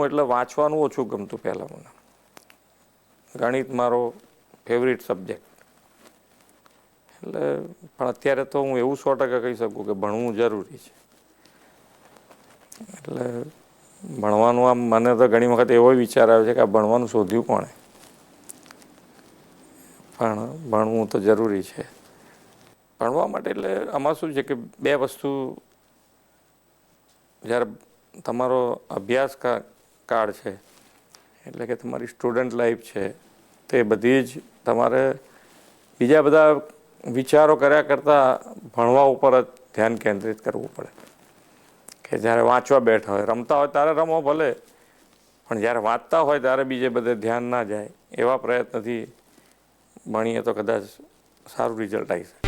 એટલે વાંચવાનું ઓછું ગમતું પહેલાં મને. ગણિત મારો ફેવરિટ સબ્જેક્ટ. એટલે પણ અત્યારે તો હું એવું 100% કહી શકું કે ભણવું જરૂરી છે. એટલે ભણવાનું આમ મને તો ઘણી વખત એવો વિચાર આવે છે કે આ ભણવાનું શોધ્યું કોણે, પણ ભણવું તો જરૂરી છે. ભણવા માટે એટલે આમાં શું છે કે બે વસ્તુ, જ્યારે તમારો અભ્યાસ કાળ છે એટલે કે તમારી સ્ટુડન્ટ લાઈફ છે, તે બધી જ તમારે બીજા બધા વિચારો કર્યા કરતાં ભણવા ઉપર જ ધ્યાન કેન્દ્રિત કરવું પડે. કે જ્યારે વાંચવા બેઠા હોય, રમતા હોય ત્યારે રમો ભલે, પણ જ્યારે વાંચતા હોય ત્યારે બીજે બધે ધ્યાન ના જાય. એવા પ્રયત્નથી ભણીએ તો કદાચ સારું રિઝલ્ટ આવી શકે.